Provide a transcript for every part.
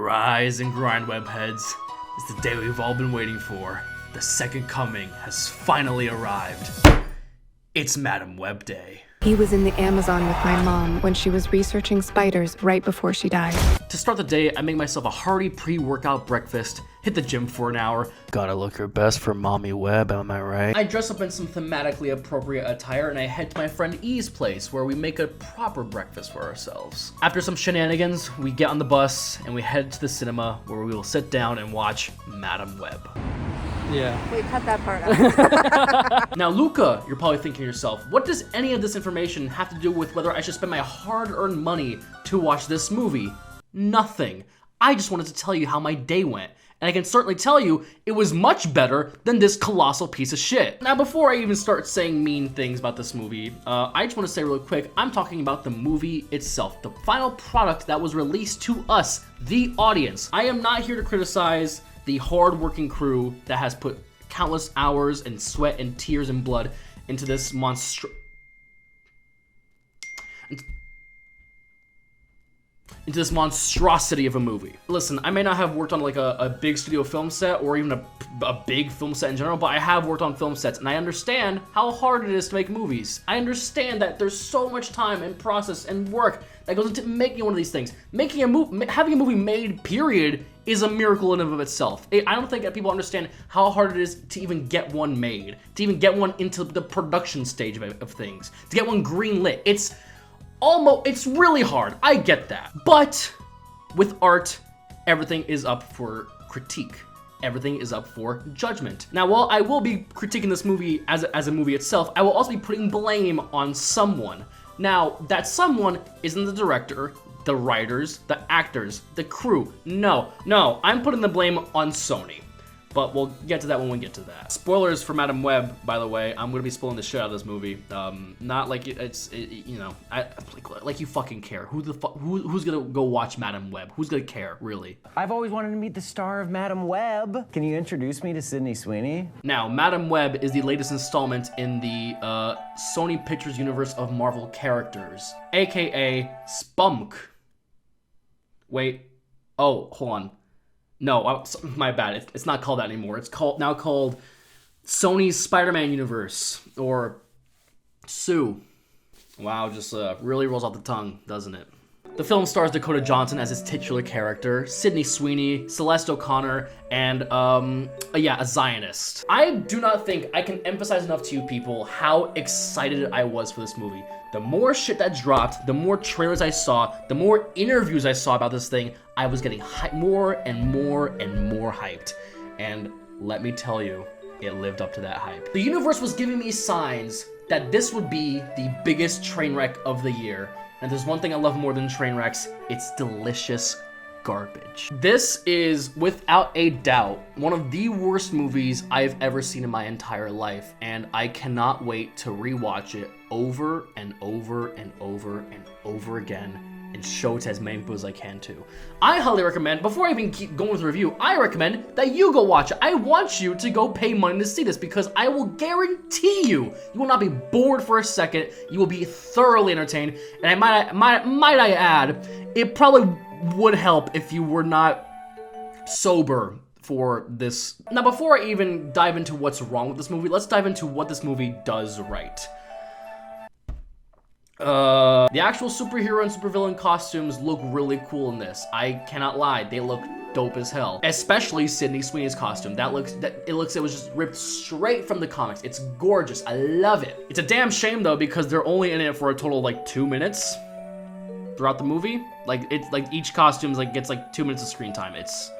Rise and grind, webheads. It's the day we've all been waiting for. The second coming has finally arrived. It's Madam Web Day. He was in the Amazon with my mom when she was researching spiders right before she died. To start the day, I make myself a hearty pre-workout breakfast, hit the gym for an hour. Gotta look your best for Mommy Web, am I right? I dress up in some thematically appropriate attire and I head to my friend E's place where we make a proper breakfast for ourselves. After some shenanigans, we get on the bus and we head to the cinema where we will sit down and watch Madam Web. Yeah. Wait, cut that part out. Now, Luca, you're probably thinking to yourself, what does any of this information have to do with whether I should spend my hard-earned money to watch this movie? Nothing. I just wanted to tell you how my day went. And I can certainly tell you it was much better than this colossal piece of shit. Now, before I even start saying mean things about this movie, I just want to say real quick, I'm talking about the movie itself, the final product that was released to us, the audience. I am not here to criticize the hard-working crew that has put countless hours and sweat and tears and blood into this monstrosity of a movie. Listen, I may not have worked on like a big studio film set or even a big film set in general, but I have worked on film sets and I understand how hard it is to make movies. I understand that there's so much time and process and work that goes into making one of these things. Having a movie made, period, is a miracle in and of itself. I don't think that people understand how hard it is to even get one made, to even get one into the production stage of things, to get one greenlit. It's really hard. I get that. But with art, everything is up for critique. Everything is up for judgment. Now, while I will be critiquing this movie as a movie itself, I will also be putting blame on someone. Now, that someone isn't the director, the writers, the actors, the crew. No, I'm putting the blame on Sony. But we'll get to that when we get to that. Spoilers for Madam Web, by the way. I'm gonna be spoiling the shit out of this movie. Not like like you fucking care. Who's gonna go watch Madam Web? Who's gonna care, really? I've always wanted to meet the star of Madam Web. Can you introduce me to Sydney Sweeney? Now, Madam Web is the latest installment in the Sony Pictures universe of Marvel characters, aka Spunk. Wait. Oh, hold on. No, my bad. It's not called that anymore. It's now called Sony's Spider-Man universe, or Sue. Wow, just really rolls off the tongue, doesn't it? The film stars Dakota Johnson as its titular character, Sydney Sweeney, Celeste O'Connor, and a Zionist. I do not think I can emphasize enough to you people how excited I was for this movie. The more shit that dropped, the more trailers I saw, the more interviews I saw about this thing, I was getting more and more and more hyped. And let me tell you, it lived up to that hype. The universe was giving me signs that this would be the biggest train wreck of the year. And there's one thing I love more than train wrecks, it's delicious garbage. This is, without a doubt, one of the worst movies I've ever seen in my entire life, and I cannot wait to rewatch it over and over and over and over again and show it to as many people as I can too. I highly recommend, before I even keep going with the review, I recommend that you go watch it. I want you to go pay money to see this because I will guarantee you will not be bored for a second. You will be thoroughly entertained, and might I add, it probably would help if you were not sober for this. Now, before I even dive into what's wrong with this movie, let's dive into what this movie does right. The actual superhero and supervillain costumes look really cool in this. I cannot lie, they look dope as hell. Especially Sydney Sweeney's costume. It was just ripped straight from the comics. It's gorgeous. I love it. It's a damn shame though because they're only in it for a total of like 2 minutes throughout the movie. Like each costume gets like 2 minutes of screen time. It's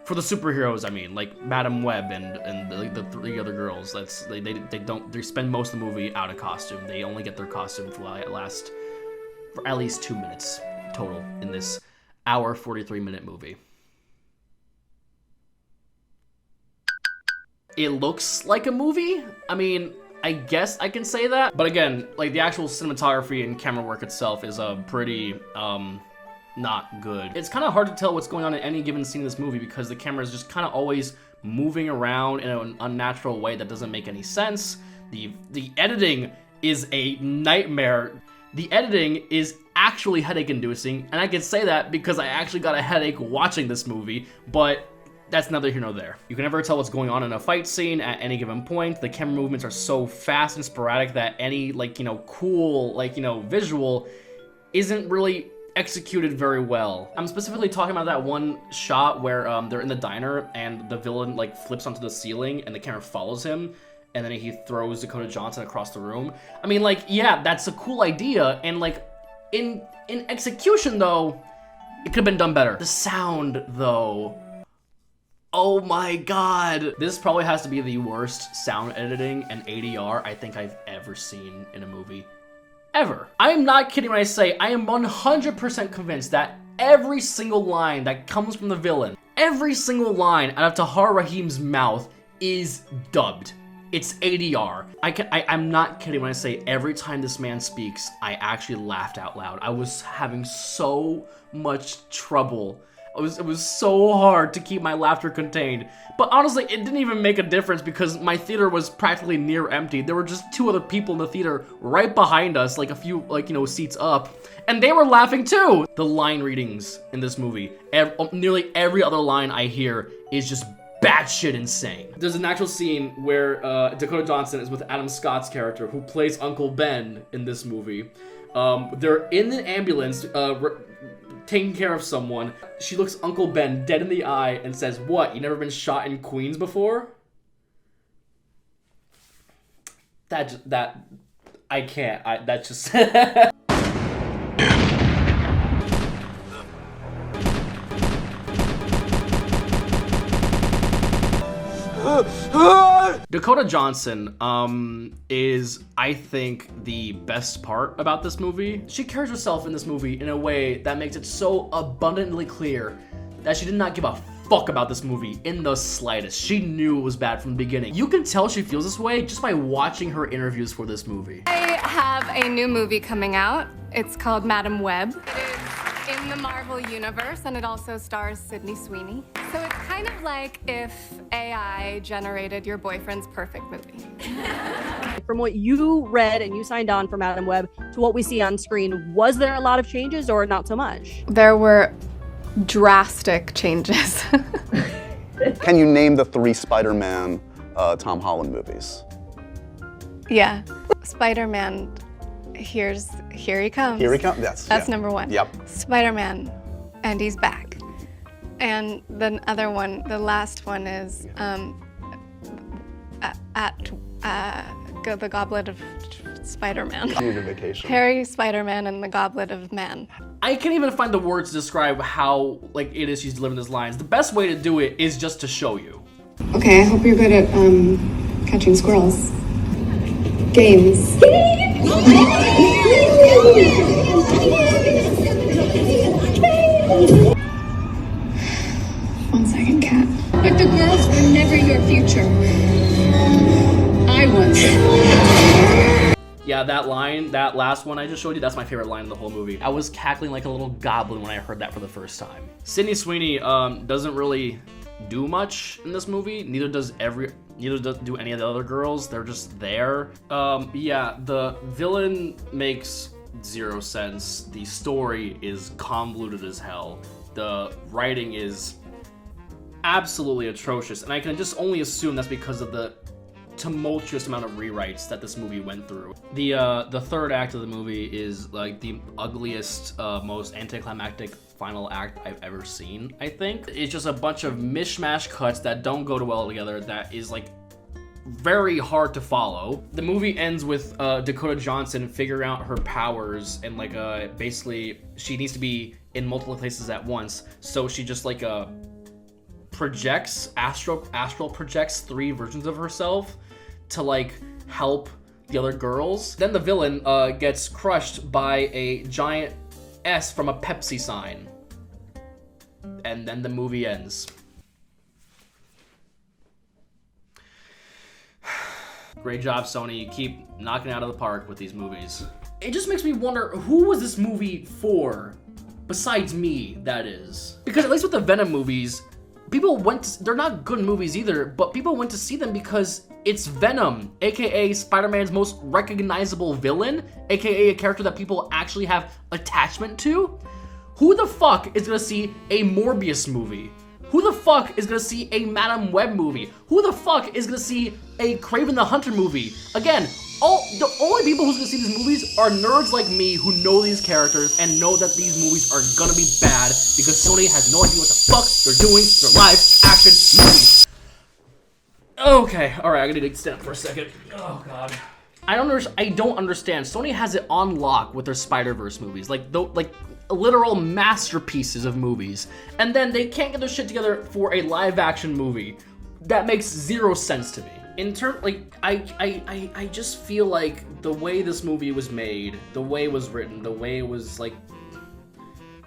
for the superheroes, I mean, like Madam Web and the three other girls. They spend most of the movie out of costume. They only get their costume for at least 2 minutes total in this hour 43-minute movie. It looks like a movie. I mean, I guess I can say that, but again, like the actual cinematography and camera work itself is a pretty not good. It's kind of hard to tell what's going on in any given scene in this movie because the camera is just kind of always moving around in an unnatural way that doesn't make any sense. The editing is a nightmare. The editing is actually headache-inducing, and I can say that because I actually got a headache watching this movie, but that's neither here nor there. You can never tell what's going on in a fight scene at any given point. The camera movements are so fast and sporadic that any, like, you know, cool, like, you know, visual isn't really executed very well. I'm specifically talking about that one shot where they're in the diner and the villain, like, flips onto the ceiling and the camera follows him, and then he throws Dakota Johnson across the room. I mean, like, yeah, that's a cool idea, and, like, in execution, though, it could have been done better. The sound, though, oh my god. This probably has to be the worst sound editing and ADR I think I've ever seen in a movie. Ever. I am not kidding when I say I am 100% convinced that every single line that comes from the villain, every single line out of Tahar Rahim's mouth is dubbed. It's ADR. I'm not kidding when I say every time this man speaks, I actually laughed out loud. I was having so much trouble. It was so hard to keep my laughter contained. But honestly, it didn't even make a difference because my theater was practically near empty. There were just 2 other people in the theater right behind us, like a few, like, you know, seats up. And they were laughing too! The line readings in this movie, nearly every other line I hear is just batshit insane. There's an actual scene where Dakota Johnson is with Adam Scott's character, who plays Uncle Ben in this movie. They're in an ambulance, taking care of someone. She looks Uncle Ben dead in the eye and says, "What, you never been shot in Queens before?" I can't, that's just... Dakota Johnson is, I think, the best part about this movie. She carries herself in this movie in a way that makes it so abundantly clear that she did not give a fuck about this movie in the slightest. She knew it was bad from the beginning. You can tell she feels this way just by watching her interviews for this movie. I have a new movie coming out. It's called Madam Web. It is in the Marvel Universe, and it also stars Sydney Sweeney. So it's kind of like if AI generated your boyfriend's perfect movie. From what you read and you signed on for Madam Web to what we see on screen, was there a lot of changes or not so much? There were drastic changes. Can you name the 3 Spider-Man Tom Holland movies? Yeah. Spider-Man, here he comes. Here he comes, yes. That's number 1. Yep. Spider-Man, and he's back. And the other one, the last one is the Goblet of Spider-Man. Your vacation. Harry, Spider-Man, and the Goblet of Man. I can't even find the words to describe how, like, it is she's delivering these lines. The best way to do it is just to show you. Okay, I hope you're good at catching squirrels. Games. 1 second, Cat. But the girls were never your future. I was. Yeah, that line, that last one I just showed you, that's my favorite line in the whole movie. I was cackling like a little goblin when I heard that for the first time. Sydney Sweeney doesn't really do much in this movie. Neither does do any of the other girls. They're just there. Yeah, the villain makes 0 sense. The story is convoluted as hell. The writing is absolutely atrocious, and I can just only assume that's because of the tumultuous amount of rewrites that this movie went through. The third act of the movie is like the ugliest, most anticlimactic final act I've ever seen, I think. It's just a bunch of mishmash cuts that don't go well together, that is like very hard to follow. The movie ends with Dakota Johnson figuring out her powers, and like basically she needs to be in multiple places at once, so she just like astral projects 3 versions of herself to like help the other girls. Then the villain gets crushed by a giant S from a Pepsi sign, and then the movie ends. Great job, Sony. You keep knocking it out of the park with these movies. It just makes me wonder, who was this movie for? Besides me, that is. Because at least with the Venom movies, people they're not good movies either, but people went to see them because it's Venom, aka Spider-Man's most recognizable villain, aka a character that people actually have attachment to. Who the fuck is gonna see a Morbius movie? Who the fuck is gonna see a Madam Web movie? Who the fuck is gonna see a Kraven the Hunter movie? Again, the only people who's gonna see these movies are nerds like me who know these characters and know that these movies are gonna be bad because Sony has no idea what the fuck they're doing for their live action movies. Okay, alright, I gotta stand up for a second. Oh god. I don't understand. Sony has it on lock with their Spider-Verse movies, like literal masterpieces of movies, and then they can't get their shit together for a live action movie. That makes zero sense to me. In term, like, I just feel like the way this movie was made, the way it was written, the way it was, like,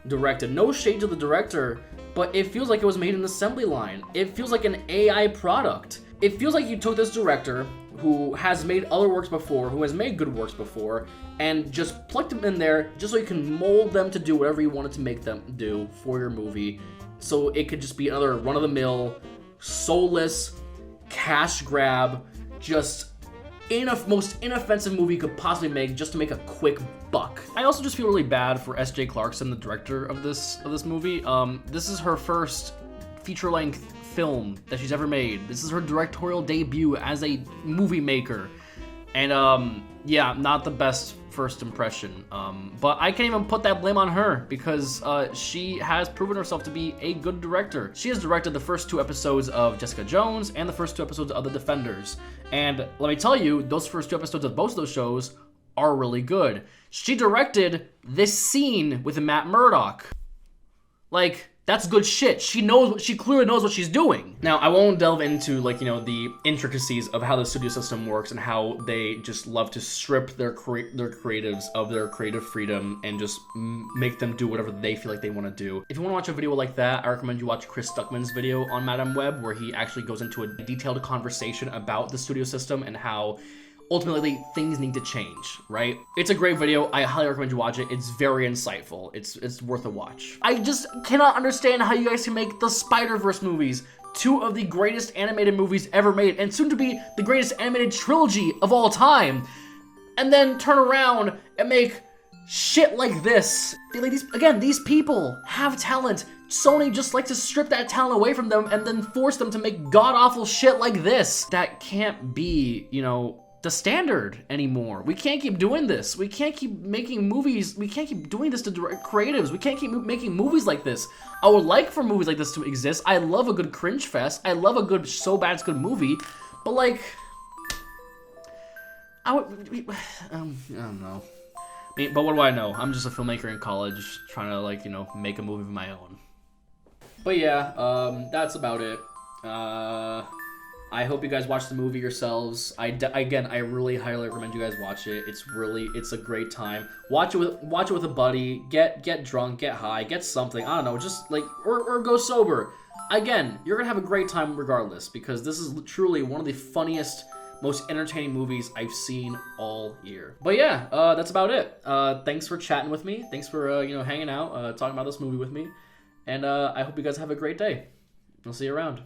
directed, no shade to the director, but it feels like it was made in an assembly line. It feels like an AI product. It feels like you took this director who has made other works before, who has made good works before, and just plucked them in there just so you can mold them to do whatever you wanted to make them do for your movie. So it could just be another run-of-the-mill, soulless, cash grab, just most inoffensive movie you could possibly make just to make a quick buck. I also just feel really bad for S.J. Clarkson, the director of this movie. This is her first feature-length film that she's ever made. This is her directorial debut as a movie maker. And yeah, not the best first impression. But I can't even put that blame on her because she has proven herself to be a good director. She has directed the first 2 episodes of Jessica Jones and the first 2 episodes of The Defenders. And let me tell you, those first 2 episodes of both of those shows are really good. She directed this scene with Matt Murdock. Like, that's good shit. She clearly knows what she's doing. Now, I won't delve into, like, you know, the intricacies of how the studio system works and how they just love to strip their creatives of their creative freedom and just make them do whatever they feel like they want to do. If you want to watch a video like that, I recommend you watch Chris Stuckman's video on Madam Web, where he actually goes into a detailed conversation about the studio system and how ultimately things need to change, right? It's a great video. I highly recommend you watch it. It's very insightful. It's worth a watch. I just cannot understand how you guys can make the Spider-Verse movies 2 of the greatest animated movies ever made and soon to be the greatest animated trilogy of all time, and then turn around and make shit like this. These people have talent. Sony just likes to strip that talent away from them and then force them to make god-awful shit like this. That can't be, you know, the standard anymore. We can't keep doing this. We can't keep making movies. We can't keep doing this to direct creatives. We can't keep making movies like this. I would like for movies like this to exist. I love a good cringe fest. I love a good so bad it's good movie. But like, I don't know. I mean, but what do I know? I'm just a filmmaker in college trying to, like, you know, make a movie of my own. But yeah, that's about it. I hope you guys watch the movie yourselves. Again, I really highly recommend you guys watch it. It's a great time. Watch it with a buddy. Get drunk, get high, get something. I don't know, just like or go sober. Again, you're gonna have a great time regardless because this is truly one of the funniest, most entertaining movies I've seen all year. But yeah, that's about it. Thanks for chatting with me. Thanks for you know, hanging out, talking about this movie with me. And I hope you guys have a great day. I'll see you around.